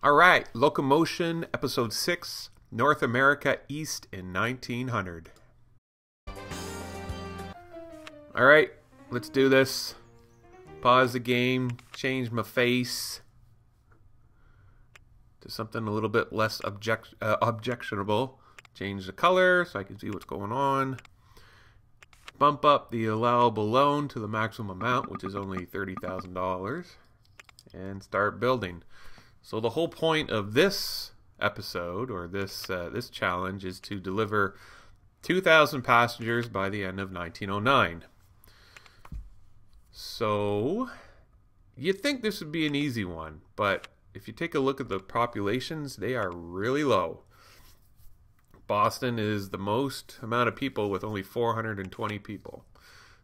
All right, Locomotion, Episode 6, North America East in 1900. All right, let's do this. Pause the game, change my face to something a little bit less objectionable. Change the color so I can see what's going on. Bump up the allowable loan to the maximum amount, which is only $30,000, and start building. So the whole point of this episode, or this challenge, is to deliver 2,000 passengers by the end of 1909. So you'd think this would be an easy one, but if you take a look at the populations, they are really low. Boston is the most amount of people with only 420 people.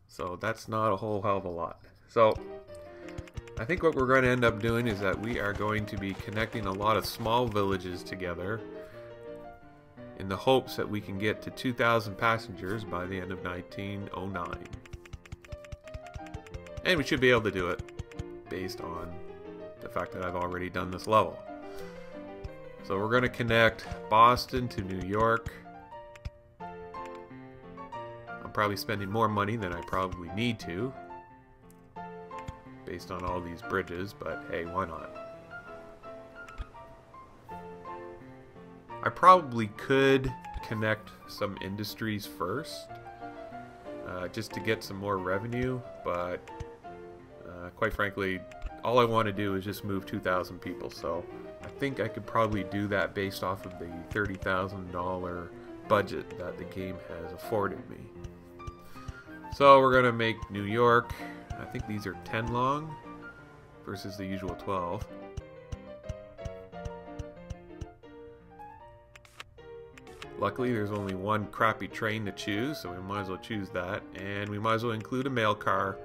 So that's not a whole hell of a lot. So I think what we're going to end up doing is that we are going to be connecting a lot of small villages together in the hopes that we can get to 2,000 passengers by the end of 1909. And we should be able to do it based on the fact that I've already done this level. So we're going to connect Boston to New York. I'm probably spending more money than I probably need to, based on all these bridges, but hey, why not? I probably could connect some industries first, just to get some more revenue, but quite frankly, all I want to do is just move 2,000 people, so I think I could probably do that based off of the $30,000 budget that the game has afforded me. So we're going to make New York, I think these are 10 long versus the usual 12. Luckily there's only one crappy train to choose, so we might as well choose that, and we might as well include a mail car.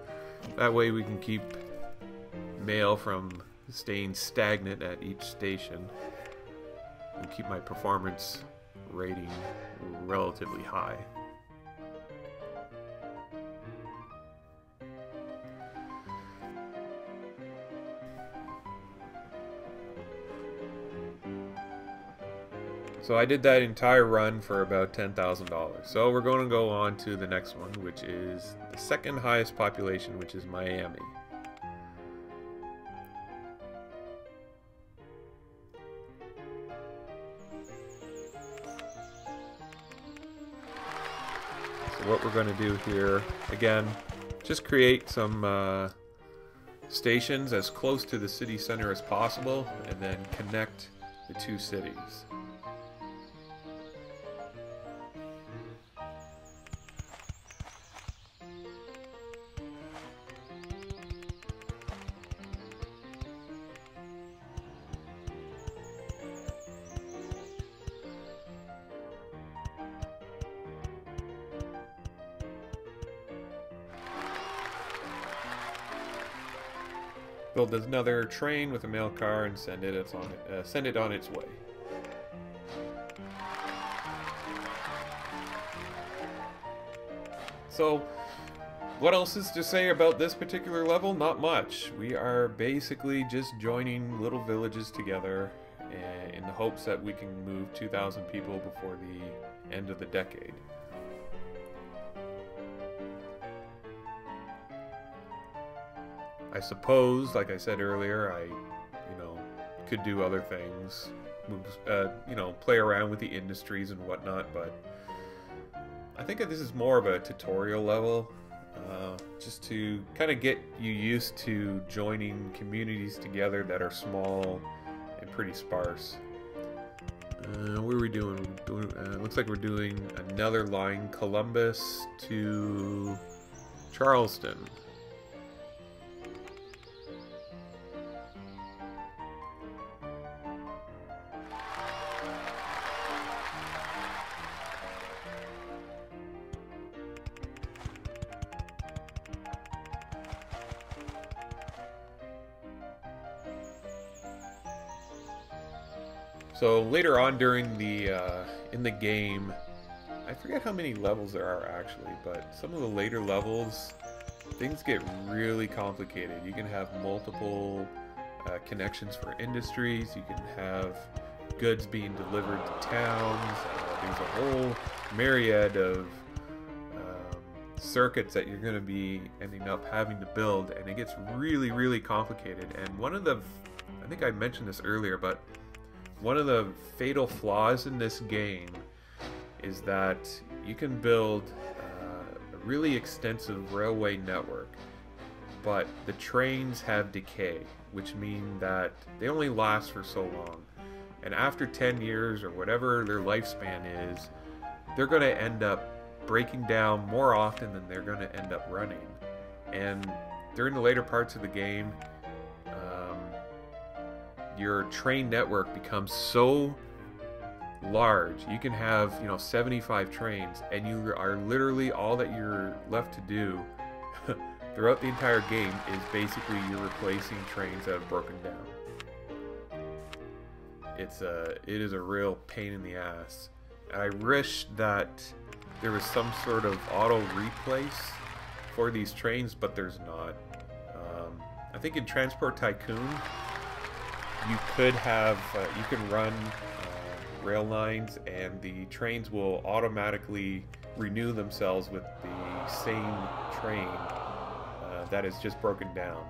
That way we can keep mail from staying stagnant at each station and keep my performance rating relatively high. So I did that entire run for about $10,000. So we're going to go on to the next one, which is the second highest population, which is Miami. So what we're going to do here, again, just create some stations as close to the city center as possible, and then connect the two cities. Build another train with a mail car and send it on its way. So, what else is to say about this particular level? Not much. We are basically just joining little villages together in the hopes that we can move 2,000 people before the end of the decade. I suppose, like I said earlier, I, could do other things, play around with the industries and whatnot, but I think that this is more of a tutorial level, just to kind of get you used to joining communities together that are small and pretty sparse. What are we doing? Looks like we're doing another line, Columbus to Charleston. So later on during the in the game, I forget how many levels there are actually, but some of the later levels, things get really complicated. You can have multiple connections for industries. You can have goods being delivered to towns. There's a whole myriad of circuits that you're going to be ending up having to build, and it gets really, really complicated. And one of the, I think I mentioned this earlier, but one of the fatal flaws in this game is that you can build a really extensive railway network, but the trains have decay, which means that they only last for so long. And after 10 years or whatever their lifespan is, they're going to end up breaking down more often than they're going to end up running. And during the later parts of the game, your train network becomes so large. You can have, 75 trains, and you are literally, all that you're left to do throughout the entire game is basically you're replacing trains that have broken down. It is a real pain in the ass. I wish that there was some sort of auto replace for these trains, but there's not. I think in Transport Tycoon you could have you can run rail lines, and the trains will automatically renew themselves with the same train that is just broken down.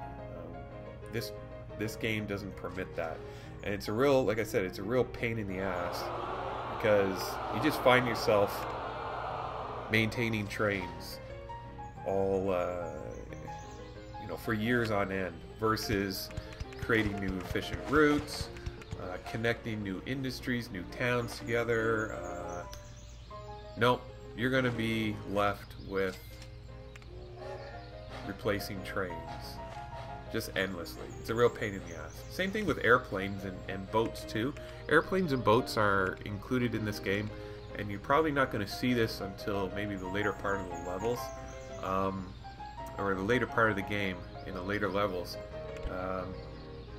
This game doesn't permit that, and it's a real, like I said, it's a real pain in the ass, because you just find yourself maintaining trains all for years on end, versus creating new efficient routes, connecting new industries, new towns together. Nope, you're going to be left with replacing trains just endlessly. It's a real pain in the ass. Same thing with airplanes and boats too. Airplanes and boats are included in this game, and you're probably not going to see this until maybe the later part of the levels, or the later part of the game in the later levels,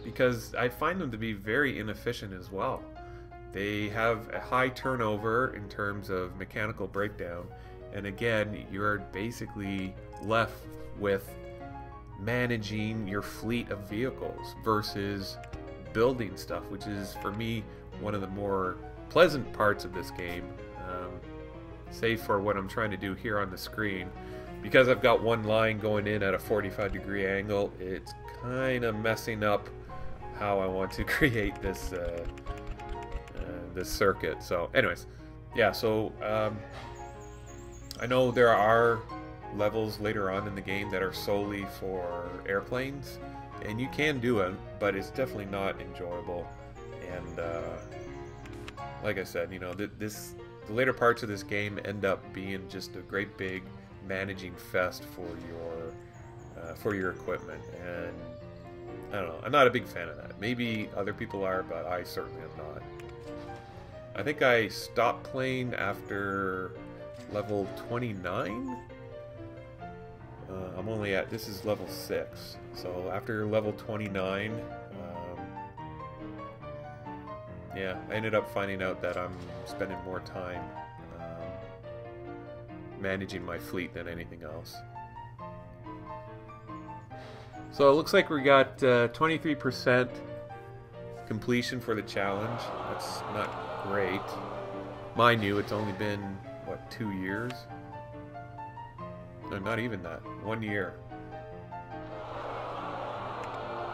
because I find them to be very inefficient as well. They have a high turnover in terms of mechanical breakdown, and again, you're basically left with managing your fleet of vehicles versus building stuff, which is, for me, one of the more pleasant parts of this game, save for what I'm trying to do here on the screen. Because I've got one line going in at a 45-degree angle, it's kind of messing up how I want to create this this circuit. So anyways, yeah, so I know there are levels later on in the game that are solely for airplanes, and you can do it, but it's definitely not enjoyable. And like I said, the later parts of this game end up being just a great big managing fest for your equipment, and I don't know, I'm not a big fan of that. Maybe other people are, but I certainly am not. I think I stopped playing after level 29. I'm only at, this is level 6, so after level 29, yeah, I ended up finding out that I'm spending more time managing my fleet than anything else. So it looks like we got 23% completion for the challenge. That's not great. Mind you, it's only been, what, 2 years? No, not even that. 1 year.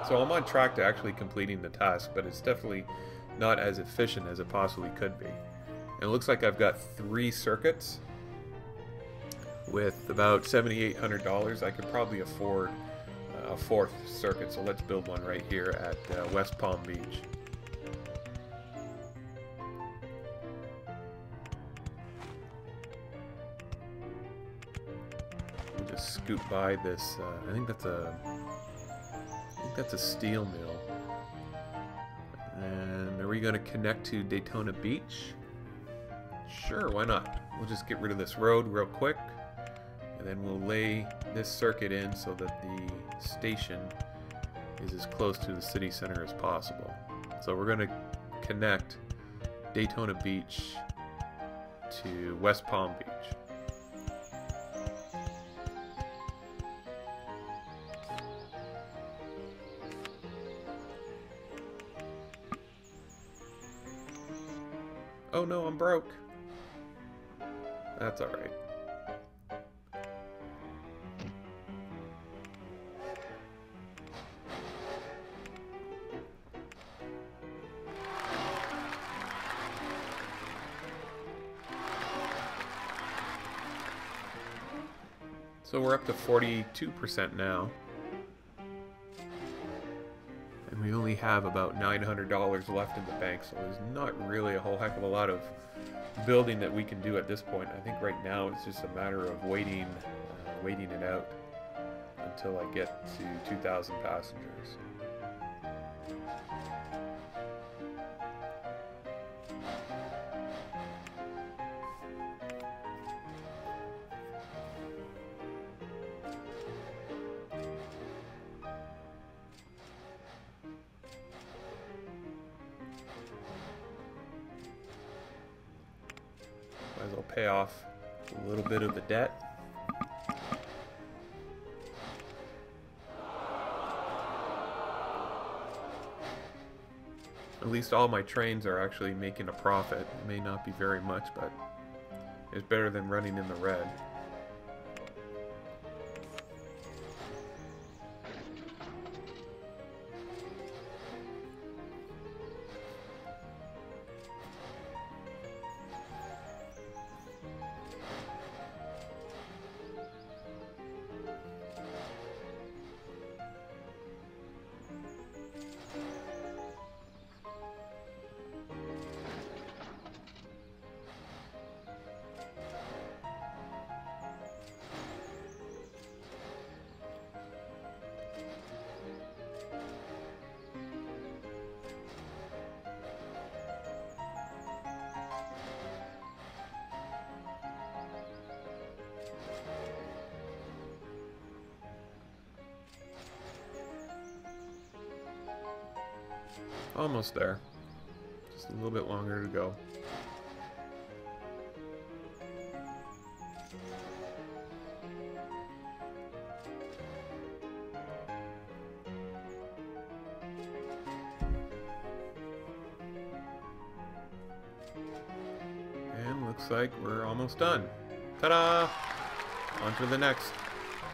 So I'm on track to actually completing the task, but it's definitely not as efficient as it possibly could be. And it looks like I've got 3 circuits with about $7,800. I could probably afford a 4th circuit, so let's build one right here at West Palm Beach. We'll just scoot by this. I think that's a steel mill. And are we going to connect to Daytona Beach? Sure, why not? We'll just get rid of this road real quick, and then we'll lay this circuit in so that the station is as close to the city center as possible. So we're going to connect Daytona Beach to West Palm Beach. Oh no, I'm broke. That's alright. So we're up to 42% now. And we only have about $900 left in the bank, so there's not really a whole heck of a lot of building that we can do at this point. I think right now it's just a matter of waiting it out until I get to 2,000 passengers. Might as well pay off a little bit of the debt. At least all my trains are actually making a profit. It may not be very much, but it's better than running in the red. Almost there. Just a little bit longer to go. And looks like we're almost done. Ta-da! On to the next.